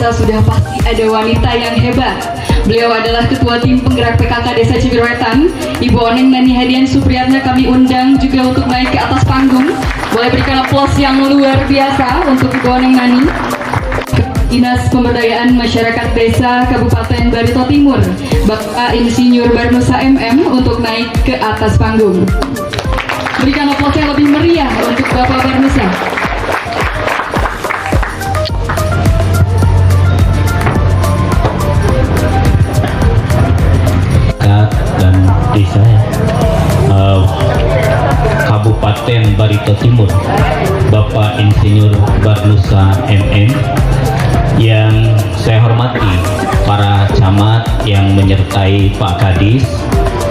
desa sudah pasti ada wanita yang hebat. Beliau adalah Ketua Tim Penggerak PKK Desa Cibirwetan, Ibu Oneng Nani Hadian Supriyatna. Kami undang juga untuk naik ke atas panggung. Boleh berikan aplaus yang luar biasa untuk Ibu Oneng Nani. Dinas Pemberdayaan Masyarakat Desa Kabupaten Barito Timur, Bapak Insinyur Barnusa MM untuk naik ke atas panggung. Berikan aplaus yang lebih meriah untuk Bapak Barnusa. Dan desa Kabupaten Barito Timur, Bapak Insinyur Barnusa MM, yang saya hormati para camat yang menyertai Pak Kadis,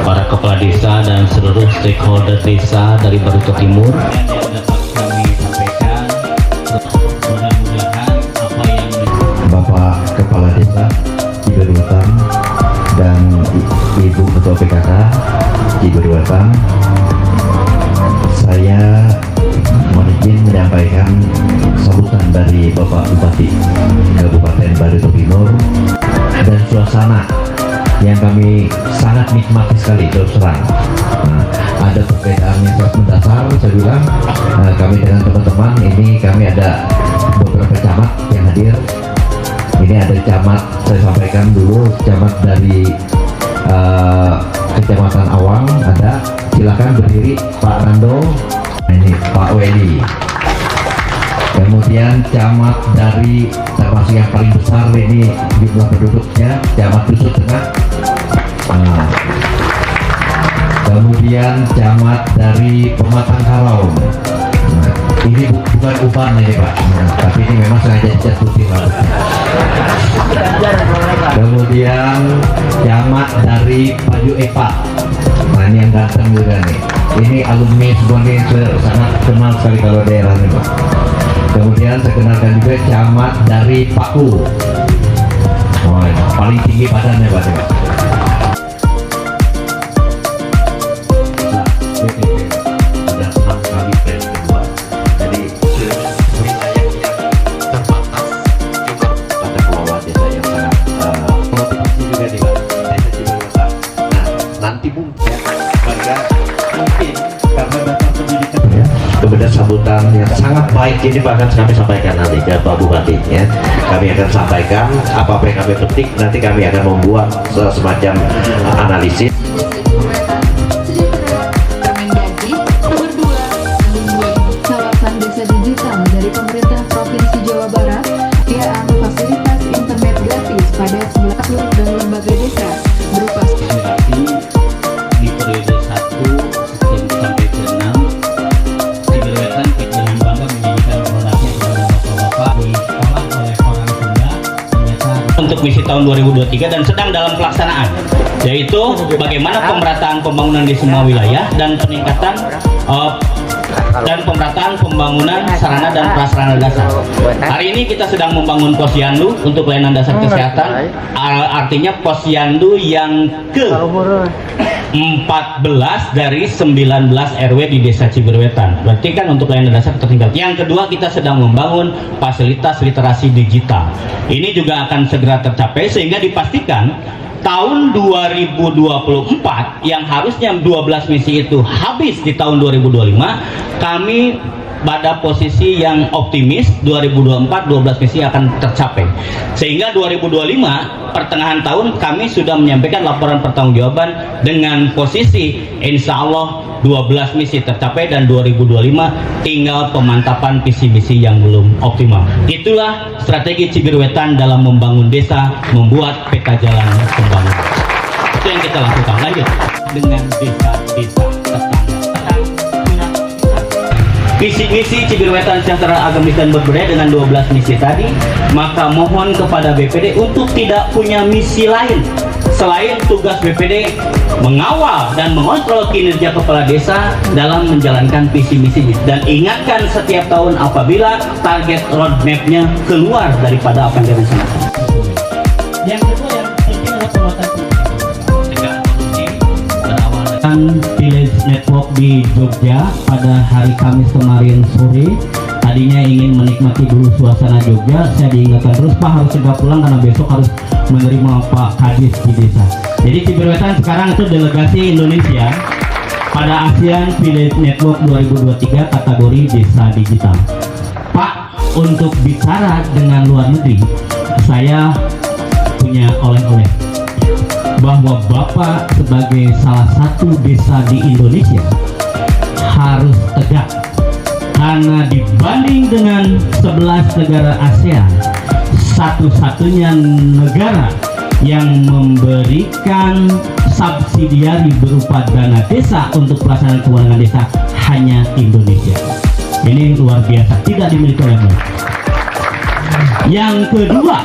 para kepala desa dan seluruh stakeholder desa dari Barito Timur. Yang dapat kami sampaikan, mudah-mudahan apa yang Bapak Kepala Desa Cibirwetan dan Ibu Ketua PKK Cibirwetan, saya mohon izin menyampaikan sambutan dari Bapak Bupati Kabupaten Barito Timur dan suasana yang kami sangat nikmati sekali terus terang. Ada perbedaan yang sangat mendasar, saya bilang kami dengan teman-teman ini, kami ada beberapa camat yang hadir. Ini ada camat, saya sampaikan dulu, camat dari Kecamatan Awang ada, silakan berdiri Pak Rando. Ini Pak Wedi. Kemudian camat dari termasuk yang paling besar ini jumlah penduduknya, camat Dusun Tengah. Kemudian camat dari Pematang Karau. Ini bukan upan ini Pak, tapi ini memang sengaja dijatuhin lah. Kemudian camat dari Paju Epa. Nah ini yang ganteng juga nih. Ini alumni semuanya sangat kenal sekali kalau daerah ini Pak. Kemudian saya kenalkan juga camat dari Paku. Oh, paling tinggi badannya Pak. Ada 6 kali tes kedua. Jadi wilayah yang terbatas juga pada kelola desa yang sangat motivasi juga di desa Cibirwetan. Nah nanti mungkin ya, warga mungkin karena data pendidikan ya, kemudian sambutan yang sangat baik ini bahkan kami sampaikan nanti ke Pak Bupati ya. Kami akan sampaikan apa yang kami petik, nanti kami akan membuat semacam analisis. Kawasan Desa Digital dari Pemerintah Provinsi Jawa Barat, yang fasilitas internet gratis pada 11 dan lembaga desa berupa di periode 1 sampai ke 6 Cibirwetan dengan bangga menyanyikan produknya kepada bapak-bapak di sekolah oleh orang Sunda ternyata untuk misi tahun 2023 dan sedang dalam pelaksanaan, yaitu bagaimana pemerataan pembangunan di semua wilayah dan peningkatan pemerataan pembangunan sarana dan prasarana dasar. Hari ini kita sedang membangun posyandu untuk pelayanan dasar kesehatan, artinya posyandu yang ke 14 dari 19 RW di Desa Cibirwetan. Berarti kan untuk pelayanan dasar tertinggal. Yang kedua, kita sedang membangun fasilitas literasi digital. Ini juga akan segera tercapai sehingga dipastikan tahun 2024 yang harusnya 12 misi itu habis di tahun 2025, kami pada posisi yang optimis 2024 12 misi akan tercapai, sehingga 2025 pertengahan tahun kami sudah menyampaikan laporan pertanggungjawaban dengan posisi insya Allah 12 misi tercapai dan 2025 tinggal pemantapan visi misi yang belum optimal. Itulah strategi Cibirwetan dalam membangun desa, membuat peta jalan pembangunan. Itu yang kita lakukan. Lanjut dengan desa-desa tetangga. Visi-misi Cibirwetan sejahtera, agamis dan berbudaya dengan 12 misi tadi, maka mohon kepada BPD untuk tidak punya misi lain selain tugas BPD mengawal dan mengontrol kinerja kepala desa dalam menjalankan visi misi, dan ingatkan setiap tahun apabila target roadmap-nya keluar daripada apa yang direncanakan. Yang kedua yang penting adalah penguatan cegah korupsi berawal dari Village Network di Jogja pada hari Kamis kemarin sore. tadinya ingin menikmati dulu suasana Jogja, saya diingatkan terus, Pak harus segera pulang karena besok harus menerima Pak Kadis di desa. Jadi Ciberwetan sekarang itu delegasi Indonesia pada ASEAN Village Network 2023 kategori desa digital. Pak, untuk bicara dengan luar negeri, saya punya oleh-oleh bahwa Bapak sebagai salah satu desa di Indonesia harus tegak, karena dibanding dengan 11 negara ASEAN, satu-satunya negara yang memberikan subsidiari berupa dana desa untuk pelaksanaan keuangan desa hanya Indonesia. Ini luar biasa, tidak dimiliki oleh mereka. Yang kedua,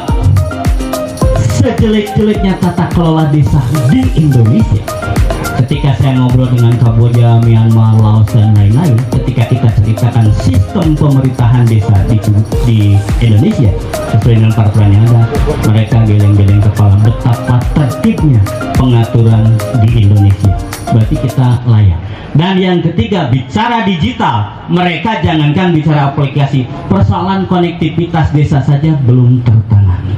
sejelek-jeleknya tata kelola desa di Indonesia, ketika saya ngobrol dengan Kamboja, Myanmar, Laos, dan lain-lain, ketika kita ceritakan sistem pemerintahan desa di Indonesia sesuai dengan peraturan yang ada, mereka geleng-geleng kepala betapa tertibnya pengaturan di Indonesia. Berarti kita layak. Dan yang ketiga, bicara digital, mereka jangankan bicara aplikasi, persoalan konektivitas desa saja belum tertangani.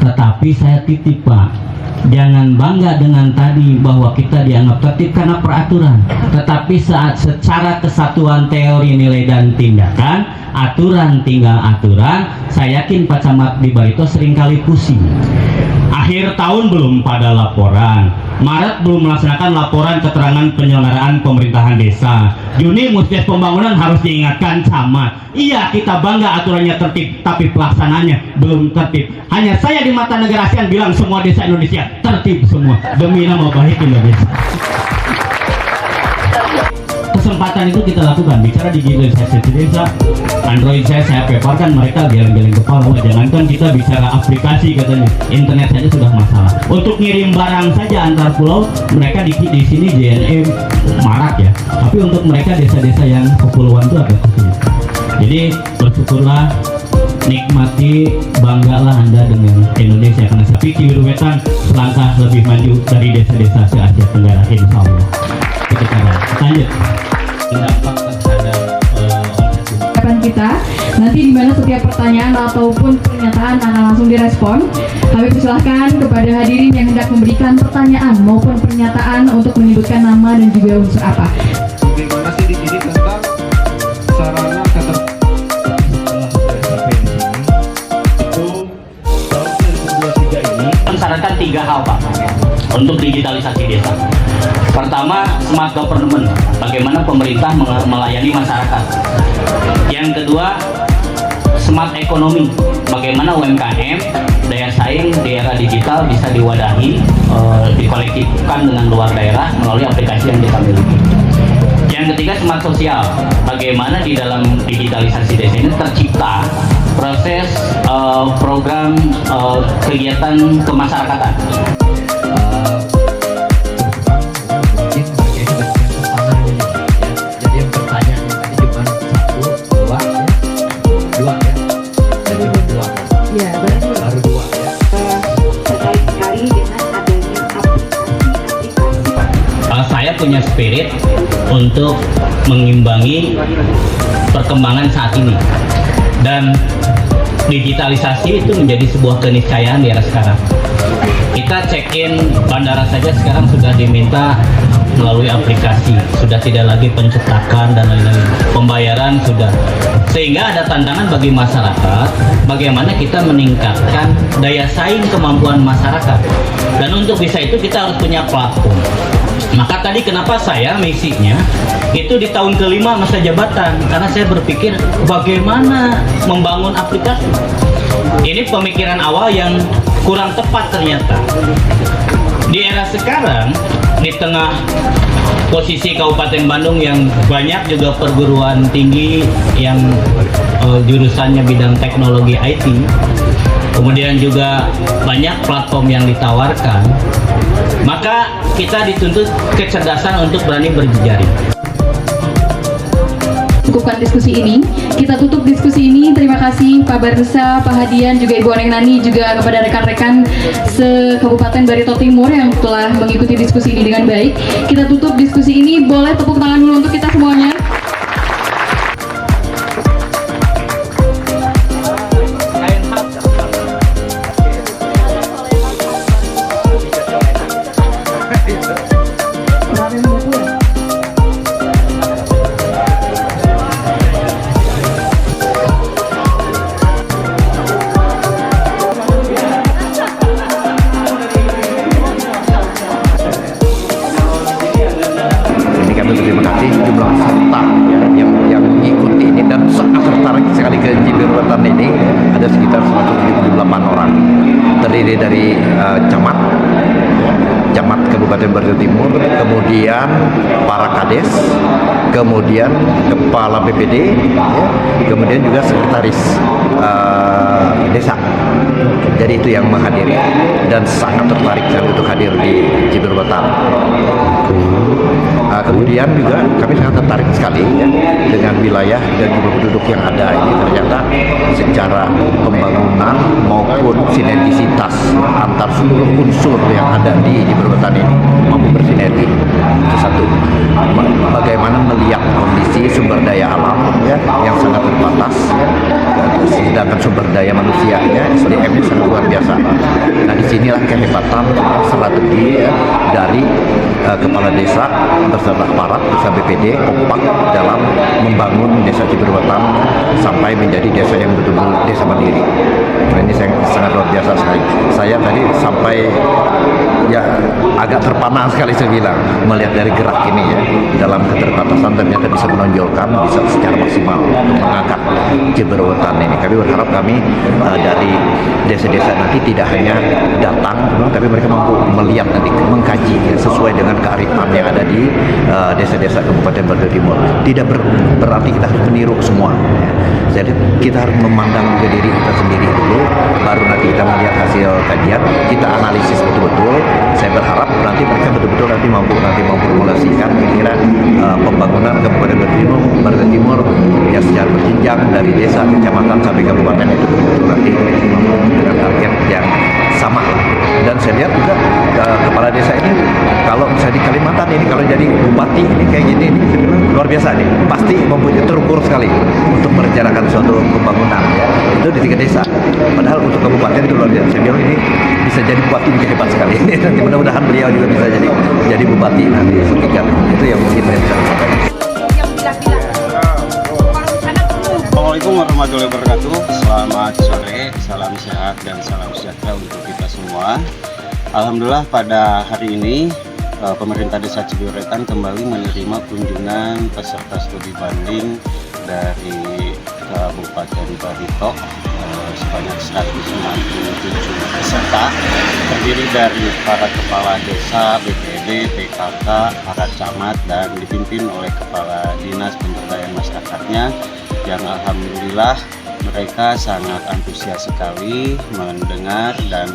Tetapi saya titip, Pak, jangan bangga dengan tadi bahwa kita dianggap tertib karena peraturan, tetapi saat secara kesatuan teori, nilai, dan tindakan, aturan tinggal aturan, saya yakin Pak Camat di Barito seringkali pusing. Akhir tahun belum pada laporan, Maret belum melaksanakan laporan keterangan penyelenggaraan pemerintahan desa, Juni Muskes pembangunan harus diingatkan camat. Iya, kita bangga aturannya tertib, tapi pelaksananya belum tertib. Hanya saya di mata negara ASEAN bilang semua desa Indonesia tertib semua, demi nama baik Indonesia. Kesempatan itu kita lakukan, bicara digitalisasi desa. Android saya paparkan, mereka geleng-geleng kepala. Jangankan kita bicara aplikasi, katanya internet saja sudah masalah. Untuk ngirim barang saja antar pulau, mereka di sini JNE marak ya. Tapi untuk mereka desa-desa yang kepulauan itu agak sulit. Jadi bersyukurlah, nikmati, banggalah Anda dengan Indonesia, karena tapi Ciberwetan selangkah lebih maju dari desa-desa se-Asia Tenggara, insya Allah. Kita lanjut. Dampak terhadap kita nanti dimana setiap pertanyaan ataupun pernyataan akan langsung direspon. Kami persilahkan kepada hadirin yang hendak memberikan pertanyaan maupun pernyataan untuk menyebutkan nama dan juga unsur apa. Bagaimana sih di sini tentang sarana itu tahun 2023 ini mensyaratkan 3 hal, Pak, untuk digitalisasi desa. Pertama, smart government, bagaimana pemerintah melayani masyarakat. Yang kedua, smart economy, bagaimana UMKM daya saing di era digital bisa diwadahi, dikolektifkan dengan luar daerah melalui aplikasi yang kita miliki. Yang ketiga, smart sosial, bagaimana di dalam digitalisasi desa ini tercipta proses program kegiatan kemasyarakatan. Saya punya spirit untuk mengimbangi perkembangan saat ini, dan digitalisasi itu menjadi sebuah keniscayaan di era sekarang. Kita check-in bandara saja sekarang sudah diminta melalui aplikasi, sudah tidak lagi pencetakan dan lain-lain, pembayaran sudah, sehingga ada tantangan bagi masyarakat bagaimana kita meningkatkan daya saing kemampuan masyarakat, dan untuk bisa itu kita harus punya platform. Maka tadi kenapa saya misinya itu di tahun kelima masa jabatan, karena saya berpikir bagaimana membangun aplikasi. Ini pemikiran awal yang kurang tepat ternyata. Di era sekarang, di tengah posisi Kabupaten Bandung yang banyak juga perguruan tinggi yang jurusannya bidang teknologi IT, kemudian juga banyak platform yang ditawarkan, maka kita dituntut kecerdasan untuk berani berjejaring. Cukupkan diskusi ini, kita tutup diskusi ini. Terima kasih Pak Bardusa, Pak Hadian, juga Ibu Oneng Nani, juga kepada rekan-rekan se-Kabupaten Barito Timur yang telah mengikuti diskusi ini dengan baik. Kita tutup diskusi ini, boleh tepuk tangan dulu untuk kita semuanya. Gitu. Ini kami berterima kasih jumlah peserta ya, yang mengikuti ini dan sangat tertarik sekali ke Cibiruetan ini. Ada sekitar 178 orang, terdiri dari camat Kabupaten Barito Timur, kemudian para kades, kemudian kepala BPD, ya, kemudian juga sekretaris desa. Jadi itu yang menghadiri dan sangat tertarik sekali untuk hadir di Cibiruetan. Kemudian juga kami sangat tertarik sekali ya, dengan wilayah dan jumlah penduduk yang ada ini. Ternyata secara pembangunan maupun sinergisitas antar seluruh unsur yang ada di Cibiruetan ini mampu bersinergi. Itu satu. Bagaimana melihat kondisi sumber daya alam ya, yang sangat terbatas, sedangkan sumber daya manusianya SDM-nya sangat luar biasa. Nah, disinilah kehebatan strategi ya, dari kepala desa beserta aparat, beserta BPD kompak dalam membangun desa Cibiruetan sampai menjadi desa yang betul-betul desa mandiri. Nah, ini sangat luar biasa sekali. Saya tadi sampai ya agak terpana sekali saya bilang melihat dari gerak ini ya, dalam keterbatasan ternyata bisa menonjolkan, bisa secara maksimal mengangkat Cibiruetan ini. Kami berharap dari desa-desa nanti tidak hanya datang, tapi mereka mampu melihat nanti, mengkaji ya, sesuai dengan kearifan yang ada di desa-desa Kabupaten Barito Timur. Tidak berarti kita harus meniru semua ya. Jadi kita harus memandang ke diri kita sendiri dulu, baru nanti kita melihat hasil kajian, kita analisis betul-betul. Saya berharap nanti mereka betul-betul nanti mampu memformulasikan kira-kira pembangunan Kabupaten Barito Timur ya secara berjenjang dari desa, kecamatan sampai kabupaten itu betul-betul nanti mampu dengan target yang sama. Dan saya lihat juga kepala desa ini kalau misalnya di Kalimantan ini kalau jadi bupati ini kayak gini ini luar biasa nih, pasti mempunyai terukur sekali untuk merencanakan suatu pembangunan ya. Itu di tingkat desa. Padahal untuk kabupaten itu luar biasa. Saya bilang ini bisa jadi bupati juga hebat sekali. Nanti mudah-mudahan beliau juga bisa jadi bupati nanti setingkat. Itu yang mungkin saya bisa sampaikan. Assalamualaikum warahmatullahi wabarakatuh. Selamat sore, salam sehat dan salam sejahtera untuk kita semua. Alhamdulillah pada hari ini pemerintah Desa Cibiruetan kembali menerima kunjungan peserta studi banding dari Kabupaten Barito sebanyak 167 peserta, terdiri dari para kepala desa, BPD, PKK, para camat, dan dipimpin oleh kepala dinas pemberdayaan masyarakatnya, yang alhamdulillah mereka sangat antusias sekali mendengar dan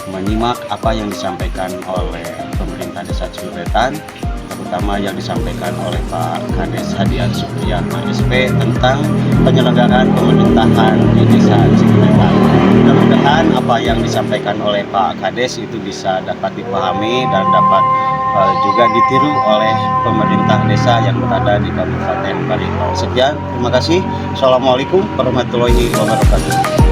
menyimak apa yang disampaikan oleh pemerintah Desa Cibiruetan, terutama yang disampaikan oleh Pak Kades Hadian Supriyatna SP tentang penyelenggaraan pemerintahan di Desa Cibiruetan. Mudah-mudahan apa yang disampaikan oleh Pak Kades itu bisa dapat dipahami dan dapat juga ditiru oleh pemerintah desa yang berada di Kabupaten Barito. Sekian, terima kasih. Assalamualaikum warahmatullahi wabarakatuh.